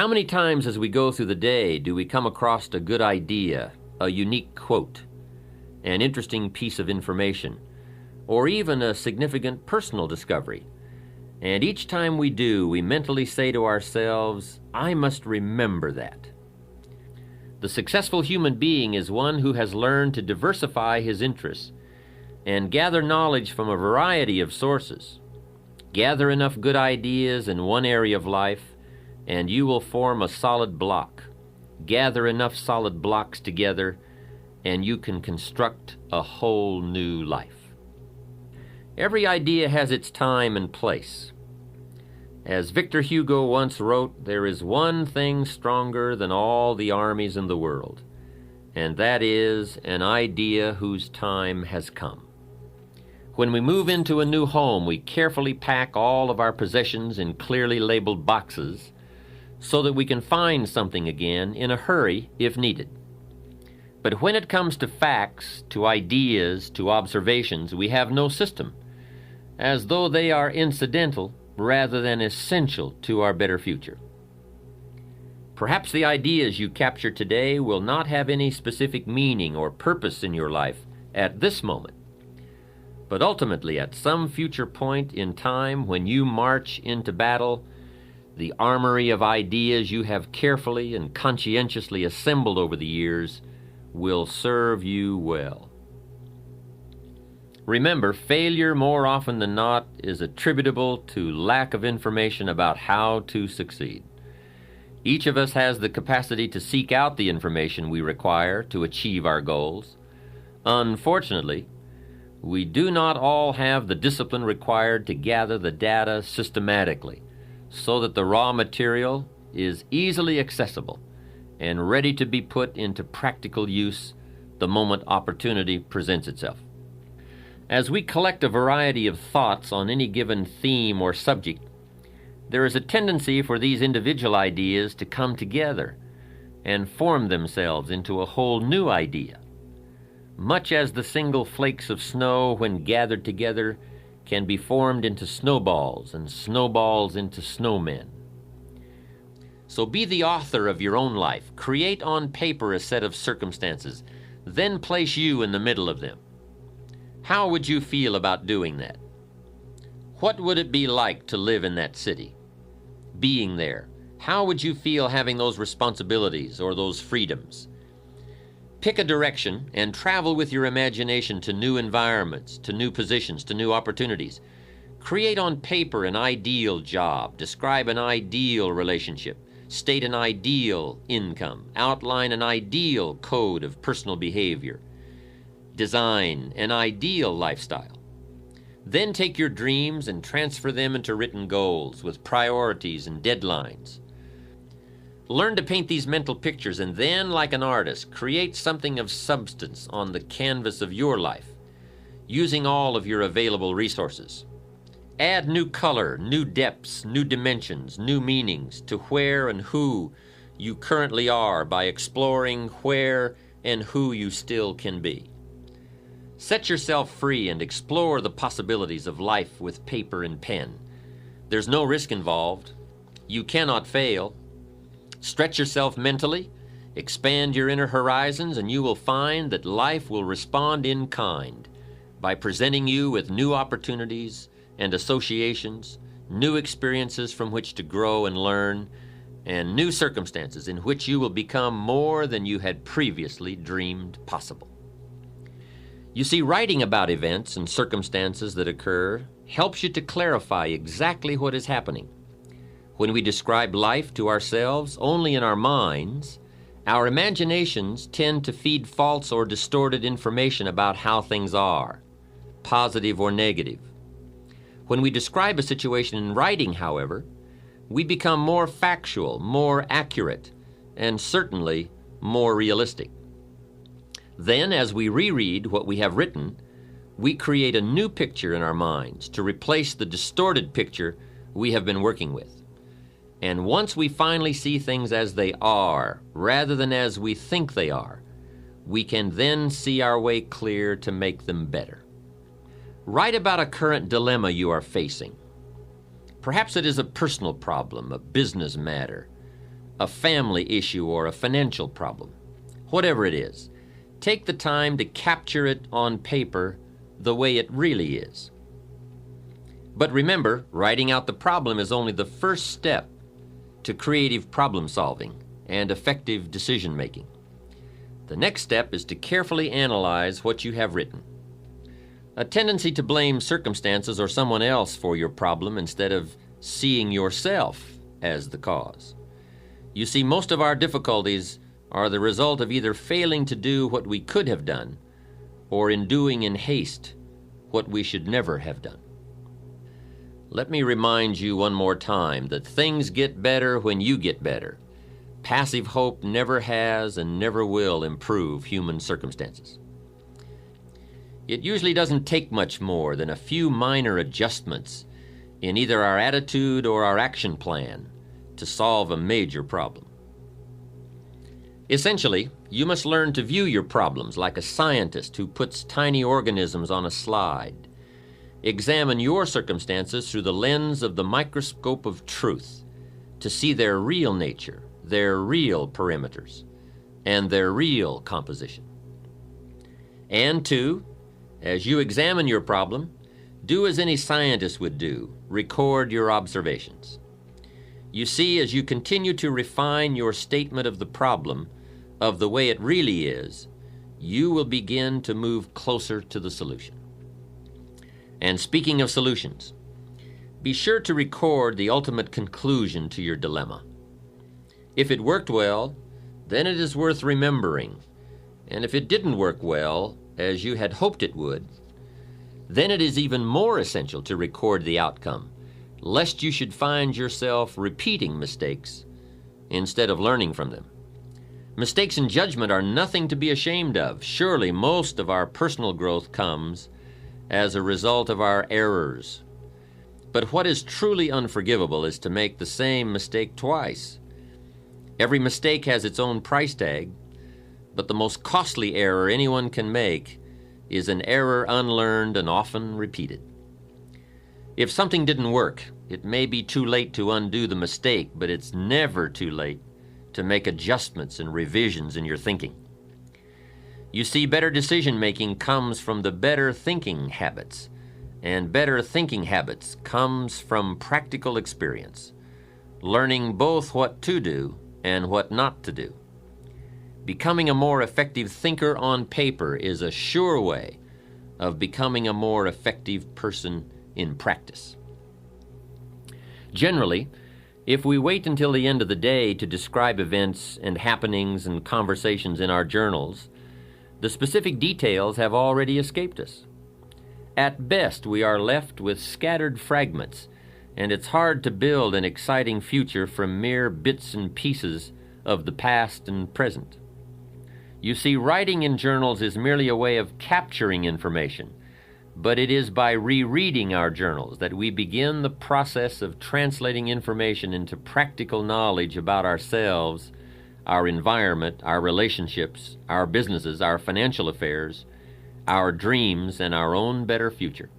How many times as we go through the day do we come across a good idea, a unique quote, an interesting piece of information, or even a significant personal discovery? And each time we do, we mentally say to ourselves, I must remember that. The successful human being is one who has learned to diversify his interests and gather knowledge from a variety of sources. Gather enough good ideas in one area of life, and you will form a solid block. Gather enough solid blocks together, and you can construct a whole new life. Every idea has its time and place. As Victor Hugo once wrote, there is one thing stronger than all the armies in the world, and that is an idea whose time has come. When we move into a new home, we carefully pack all of our possessions in clearly labeled boxes so that we can find something again in a hurry if needed. But when it comes to facts, to ideas, to observations, we have no system, as though they are incidental rather than essential to our better future. Perhaps the ideas you capture today will not have any specific meaning or purpose in your life at this moment. But ultimately, at some future point in time when you march into battle, the armory of ideas you have carefully and conscientiously assembled over the years will serve you well. Remember, failure more often than not is attributable to lack of information about how to succeed. Each of us has the capacity to seek out the information we require to achieve our goals. Unfortunately, we do not all have the discipline required to gather the data systematically so that the raw material is easily accessible and ready to be put into practical use the moment opportunity presents itself. As we collect a variety of thoughts on any given theme or subject, there is a tendency for these individual ideas to come together and form themselves into a whole new idea, much as the single flakes of snow, when gathered together, can be formed into snowballs and snowballs into snowmen. So be the author of your own life. Create on paper a set of circumstances, then place you in the middle of them. How would you feel about doing that? What would it be like to live in that city? Being there, how would you feel having those responsibilities or those freedoms? Pick a direction and travel with your imagination to new environments, to new positions, to new opportunities. Create on paper an ideal job, describe an ideal relationship, state an ideal income, outline an ideal code of personal behavior, design an ideal lifestyle. Then take your dreams and transfer them into written goals with priorities and deadlines. Learn to paint these mental pictures and then, like an artist, create something of substance on the canvas of your life, using all of your available resources. Add new color, new depths, new dimensions, new meanings to where and who you currently are by exploring where and who you still can be. Set yourself free and explore the possibilities of life with paper and pen. There's no risk involved. You cannot fail. Stretch yourself mentally, expand your inner horizons, and you will find that life will respond in kind by presenting you with new opportunities and associations, new experiences from which to grow and learn, and new circumstances in which you will become more than you had previously dreamed possible. You see, writing about events and circumstances that occur helps you to clarify exactly what is happening. When we describe life to ourselves only in our minds, our imaginations tend to feed false or distorted information about how things are, positive or negative. When we describe a situation in writing, however, we become more factual, more accurate, and certainly more realistic. Then, as we reread what we have written, we create a new picture in our minds to replace the distorted picture we have been working with. And once we finally see things as they are, rather than as we think they are, we can then see our way clear to make them better. Write about a current dilemma you are facing. Perhaps it is a personal problem, a business matter, a family issue or a financial problem. Whatever it is, take the time to capture it on paper the way it really is. But remember, writing out the problem is only the first step to creative problem solving and effective decision making. The next step is to carefully analyze what you have written. A tendency to blame circumstances or someone else for your problem instead of seeing yourself as the cause. You see, most of our difficulties are the result of either failing to do what we could have done or in doing in haste what we should never have done. Let me remind you one more time that things get better when you get better. Passive hope never has and never will improve human circumstances. It usually doesn't take much more than a few minor adjustments in either our attitude or our action plan to solve a major problem. Essentially, you must learn to view your problems like a scientist who puts tiny organisms on a slide. Examine your circumstances through the lens of the microscope of truth to see their real nature, their real perimeters, and their real composition. And two, as you examine your problem, do as any scientist would do, record your observations. You see, as you continue to refine your statement of the problem, of the way it really is, you will begin to move closer to the solution. And speaking of solutions, be sure to record the ultimate conclusion to your dilemma. If it worked well, then it is worth remembering. And if it didn't work well, as you had hoped it would, then it is even more essential to record the outcome, lest you should find yourself repeating mistakes instead of learning from them. Mistakes in judgment are nothing to be ashamed of. Surely most of our personal growth comes as a result of our errors. But what is truly unforgivable is to make the same mistake twice. Every mistake has its own price tag, but the most costly error anyone can make is an error unlearned and often repeated. If something didn't work, it may be too late to undo the mistake, but it's never too late to make adjustments and revisions in your thinking. You see, better decision-making comes from the better thinking habits, and better thinking habits comes from practical experience, learning both what to do and what not to do. Becoming a more effective thinker on paper is a sure way of becoming a more effective person in practice. Generally, if we wait until the end of the day to describe events and happenings and conversations in our journals, the specific details have already escaped us. At best, we are left with scattered fragments, and it's hard to build an exciting future from mere bits and pieces of the past and present. You see, writing in journals is merely a way of capturing information, but it is by rereading our journals that we begin the process of translating information into practical knowledge about ourselves, our environment, our relationships, our businesses, our financial affairs, our dreams, and our own better future.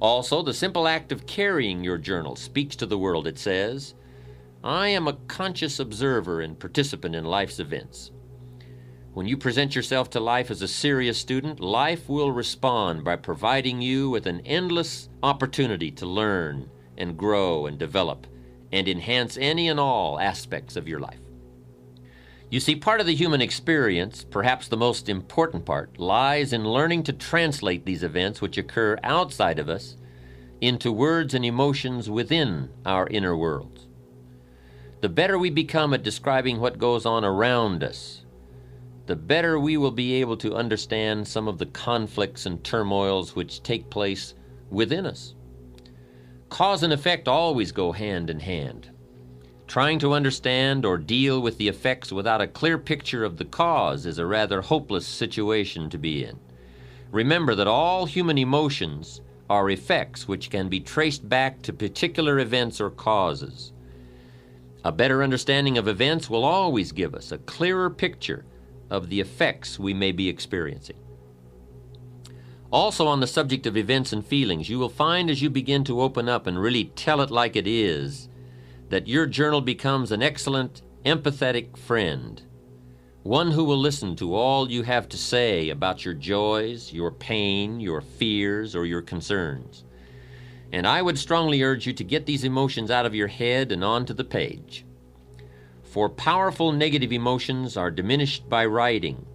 Also, the simple act of carrying your journal speaks to the world. It says, "I am a conscious observer and participant in life's events." When you present yourself to life as a serious student, life will respond by providing you with an endless opportunity to learn and grow and develop and enhance any and all aspects of your life. You see, part of the human experience, perhaps the most important part, lies in learning to translate these events which occur outside of us into words and emotions within our inner worlds. The better we become at describing what goes on around us, the better we will be able to understand some of the conflicts and turmoils which take place within us. Cause and effect always go hand in hand. Trying to understand or deal with the effects without a clear picture of the cause is a rather hopeless situation to be in. Remember that all human emotions are effects which can be traced back to particular events or causes. A better understanding of events will always give us a clearer picture of the effects we may be experiencing. Also, on the subject of events and feelings, you will find as you begin to open up and really tell it like it is, that your journal becomes an excellent, empathetic friend, one who will listen to all you have to say about your joys, your pain, your fears, or your concerns. And I would strongly urge you to get these emotions out of your head and onto the page. For powerful negative emotions are diminished by writing,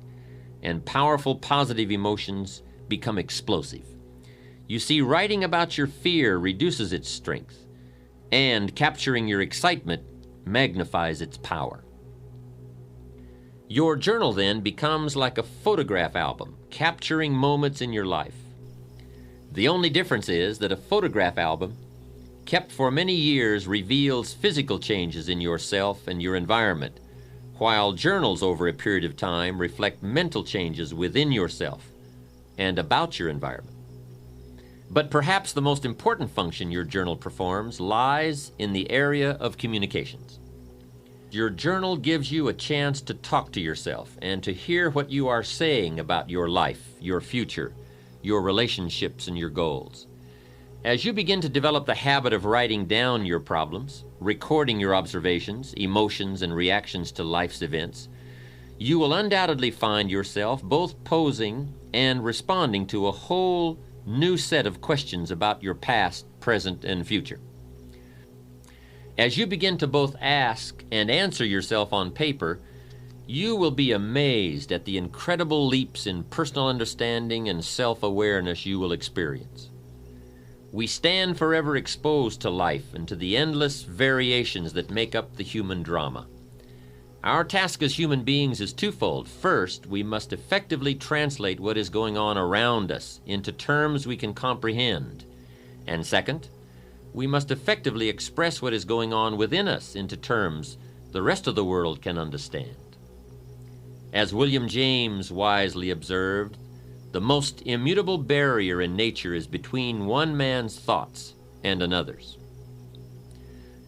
and powerful positive emotions become explosive. You see, writing about your fear reduces its strength, and capturing your excitement magnifies its power. Your journal then becomes like a photograph album, capturing moments in your life. The only difference is that a photograph album, kept for many years, reveals physical changes in yourself and your environment, while journals over a period of time reflect mental changes within yourself and about your environment. But perhaps the most important function your journal performs lies in the area of communications. Your journal gives you a chance to talk to yourself and to hear what you are saying about your life, your future, your relationships, and your goals. As you begin to develop the habit of writing down your problems, recording your observations, emotions, and reactions to life's events, you will undoubtedly find yourself both posing and responding to a whole new set of questions about your past, present, and future. As you begin to both ask and answer yourself on paper, you will be amazed at the incredible leaps in personal understanding and self-awareness you will experience. We stand forever exposed to life and to the endless variations that make up the human drama. Our task as human beings is twofold. First, we must effectively translate what is going on around us into terms we can comprehend. And second, we must effectively express what is going on within us into terms the rest of the world can understand. As William James wisely observed, the most immutable barrier in nature is between one man's thoughts and another's.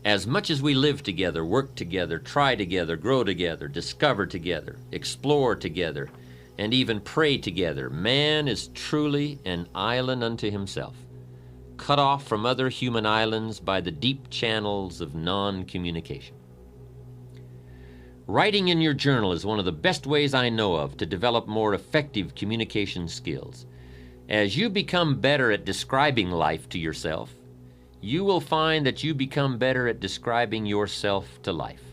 As much as we live together, work together, try together, grow together, discover together, explore together, and even pray together, man is truly an island unto himself, cut off from other human islands by the deep channels of non-communication. Writing in your journal is one of the best ways I know of to develop more effective communication skills. As you become better at describing life to yourself, you will find that you become better at describing yourself to life.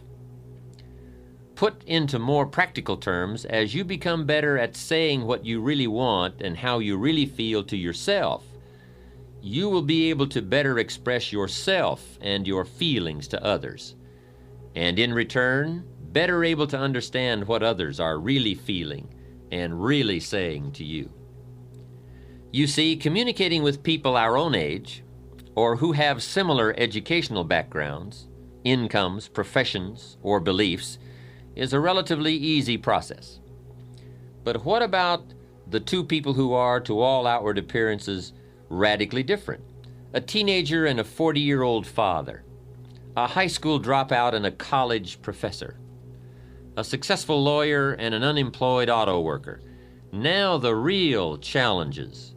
Put into more practical terms, as you become better at saying what you really want and how you really feel to yourself, you will be able to better express yourself and your feelings to others, and in return, better able to understand what others are really feeling and really saying to you. You see, communicating with people our own age, or who have similar educational backgrounds, incomes, professions, or beliefs, is a relatively easy process. But what about the two people who are, to all outward appearances, radically different? A teenager and a 40-year-old father, a high school dropout and a college professor, a successful lawyer and an unemployed auto worker. Now the real challenges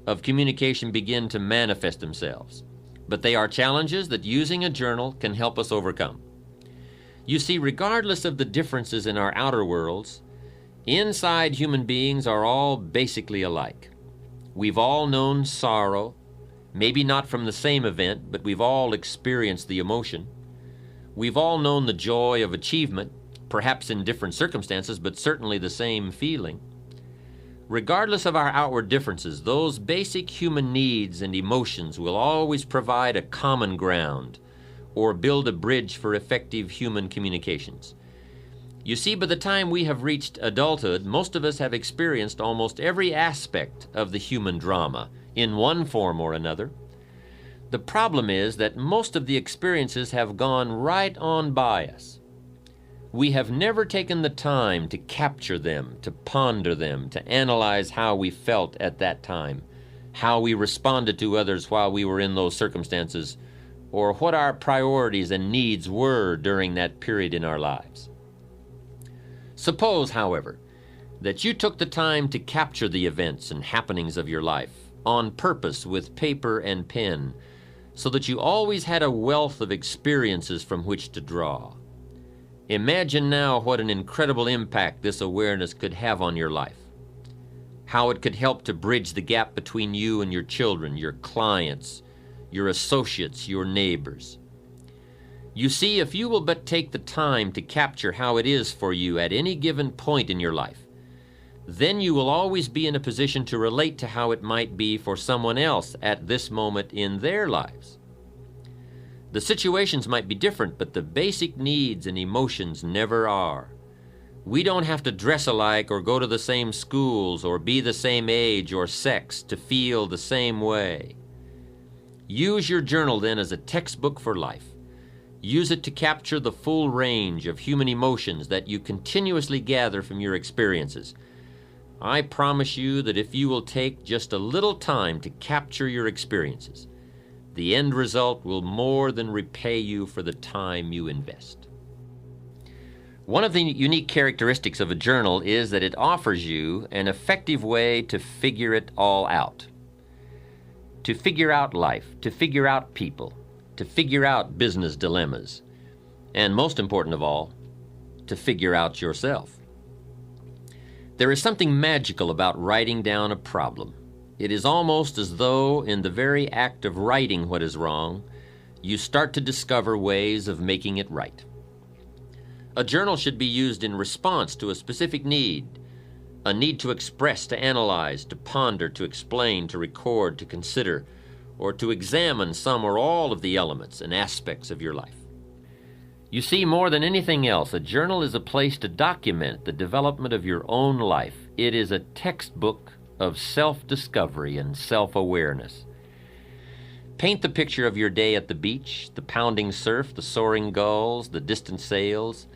of communication begin to manifest themselves. But they are challenges that using a journal can help us overcome. You see, regardless of the differences in our outer worlds, inside human beings are all basically alike. We've all known sorrow, maybe not from the same event, but we've all experienced the emotion. We've all known the joy of achievement, perhaps in different circumstances, but certainly the same feeling. Regardless of our outward differences, those basic human needs and emotions will always provide a common ground or build a bridge for effective human communications. You see, by the time we have reached adulthood, most of us have experienced almost every aspect of the human drama in one form or another. The problem is that most of the experiences have gone right on by us. We have never taken the time to capture them, to ponder them, to analyze how we felt at that time, how we responded to others while we were in those circumstances, or what our priorities and needs were during that period in our lives. Suppose, however, that you took the time to capture the events and happenings of your life on purpose with paper and pen, so that you always had a wealth of experiences from which to draw. Imagine now what an incredible impact this awareness could have on your life. How it could help to bridge the gap between you and your children, your clients, your associates, your neighbors. You see, if you will but take the time to capture how it is for you at any given point in your life, then you will always be in a position to relate to how it might be for someone else at this moment in their lives. The situations might be different, but the basic needs and emotions never are. We don't have to dress alike or go to the same schools or be the same age or sex to feel the same way. Use your journal then as a textbook for life. Use it to capture the full range of human emotions that you continuously gather from your experiences. I promise you that if you will take just a little time to capture your experiences, the end result will more than repay you for the time you invest. One of the unique characteristics of a journal is that it offers you an effective way to figure it all out. To figure out life, to figure out people, to figure out business dilemmas, and most important of all, to figure out yourself. There is something magical about writing down a problem. It is almost as though in the very act of writing what is wrong, you start to discover ways of making it right. A journal should be used in response to a specific need, a need to express, to analyze, to ponder, to explain, to record, to consider, or to examine some or all of the elements and aspects of your life. You see, more than anything else, a journal is a place to document the development of your own life. It is a textbook of self-discovery and self-awareness. Paint the picture of your day at the beach, the pounding surf, the soaring gulls, the distant sails,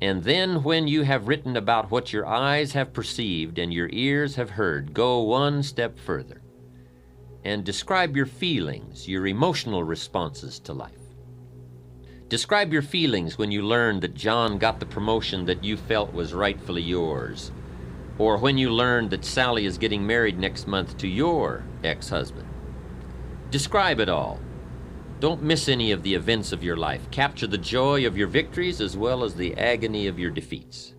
and then when you have written about what your eyes have perceived and your ears have heard, go one step further and describe your feelings, your emotional responses to life. Describe your feelings when you learned that John got the promotion that you felt was rightfully yours, or when you learned that Sally is getting married next month to your ex-husband. Describe it all. Don't miss any of the events of your life. Capture the joy of your victories as well as the agony of your defeats.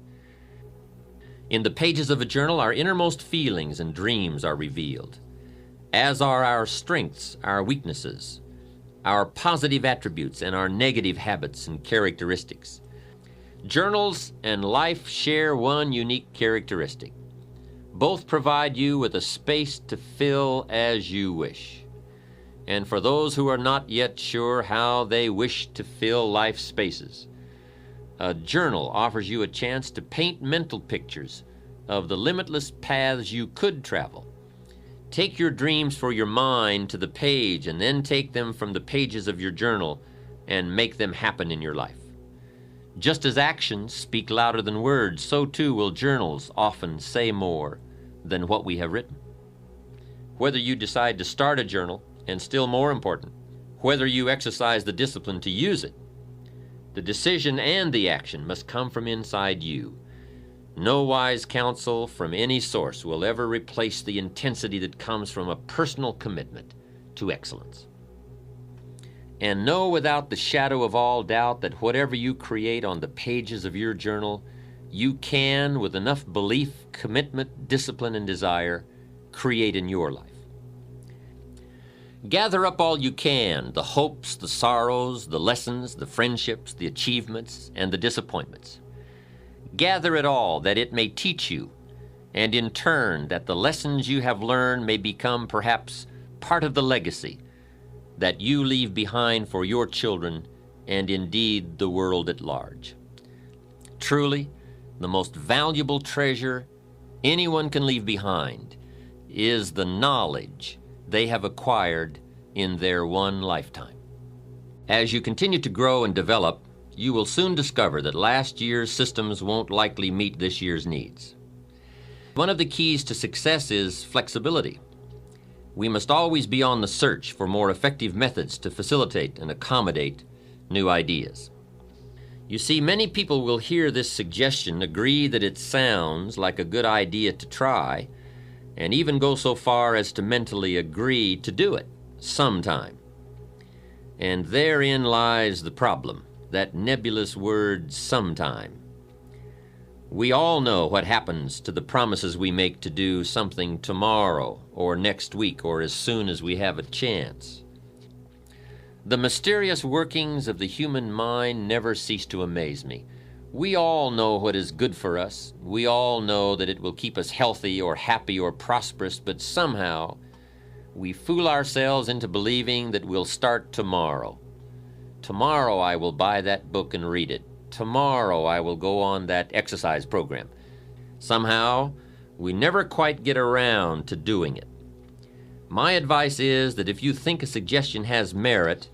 In the pages of a journal, our innermost feelings and dreams are revealed, as are our strengths, our weaknesses, our positive attributes, and our negative habits and characteristics. Journals and life share one unique characteristic. Both provide you with a space to fill as you wish. And for those who are not yet sure how they wish to fill life spaces, a journal offers you a chance to paint mental pictures of the limitless paths you could travel. Take your dreams for your mind to the page and then take them from the pages of your journal and make them happen in your life. Just as actions speak louder than words, so too will journals often say more than what we have written. Whether you decide to start a journal, and still more important, whether you exercise the discipline to use it, the decision and the action must come from inside you. No wise counsel from any source will ever replace the intensity that comes from a personal commitment to excellence. And know without the shadow of all doubt that whatever you create on the pages of your journal, you can, with enough belief, commitment, discipline, and desire, create in your life. Gather up all you can, the hopes, the sorrows, the lessons, the friendships, the achievements, and the disappointments. Gather it all that it may teach you, and in turn that the lessons you have learned may become perhaps part of the legacy that you leave behind for your children and indeed the world at large. Truly, the most valuable treasure anyone can leave behind is the knowledge they have acquired in their one lifetime. As you continue to grow and develop, you will soon discover that last year's systems won't likely meet this year's needs. One of the keys to success is flexibility. We must always be on the search for more effective methods to facilitate and accommodate new ideas. You see, many people will hear this suggestion, agree that it sounds like a good idea to try, and even go so far as to mentally agree to do it sometime. And therein lies the problem, that nebulous word sometime. We all know what happens to the promises we make to do something tomorrow or next week or as soon as we have a chance. The mysterious workings of the human mind never cease to amaze me. We all know what is good for us. We all know that it will keep us healthy or happy or prosperous, but somehow we fool ourselves into believing that we'll start tomorrow. Tomorrow I will buy that book and read it. Tomorrow I will go on that exercise program. Somehow, we never quite get around to doing it. My advice is that if you think a suggestion has merit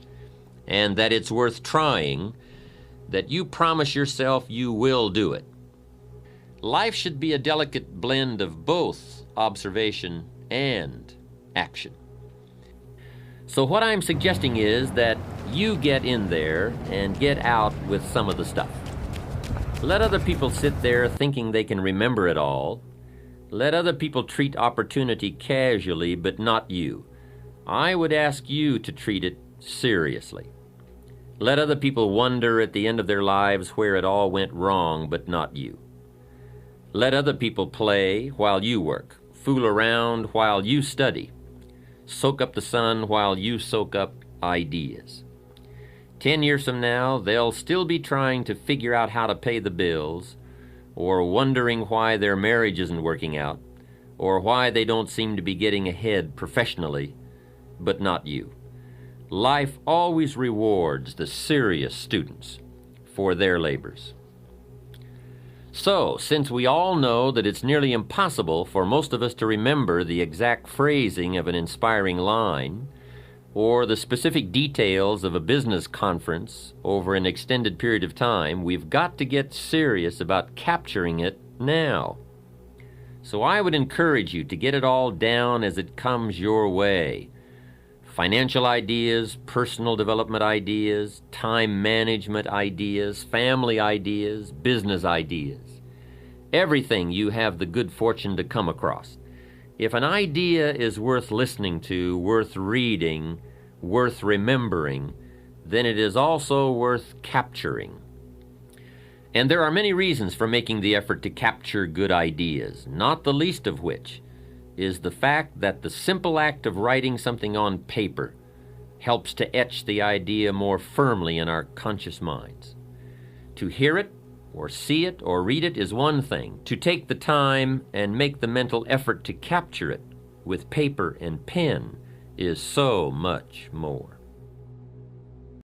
and that it's worth trying, that you promise yourself you will do it. Life should be a delicate blend of both observation and action. So what I'm suggesting is that you get in there and get out with some of the stuff. Let other people sit there thinking they can remember it all. Let other people treat opportunity casually, but not you. I would ask you to treat it seriously. Let other people wonder at the end of their lives where it all went wrong, but not you. Let other people play while you work, fool around while you study. Soak up the sun while you soak up ideas. 10 years from now, they'll still be trying to figure out how to pay the bills, or wondering why their marriage isn't working out, or why they don't seem to be getting ahead professionally, but not you. Life always rewards the serious students for their labors. So, since we all know that it's nearly impossible for most of us to remember the exact phrasing of an inspiring line or the specific details of a business conference over an extended period of time, we've got to get serious about capturing it now. So I would encourage you to get it all down as it comes your way. Financial ideas, personal development ideas, time management ideas, family ideas, business ideas. Everything you have the good fortune to come across. If an idea is worth listening to, worth reading, worth remembering, then it is also worth capturing. And there are many reasons for making the effort to capture good ideas, not the least of which is the fact that the simple act of writing something on paper helps to etch the idea more firmly in our conscious minds. To hear it, or see it, or read it is one thing. To take the time and make the mental effort to capture it with paper and pen is so much more.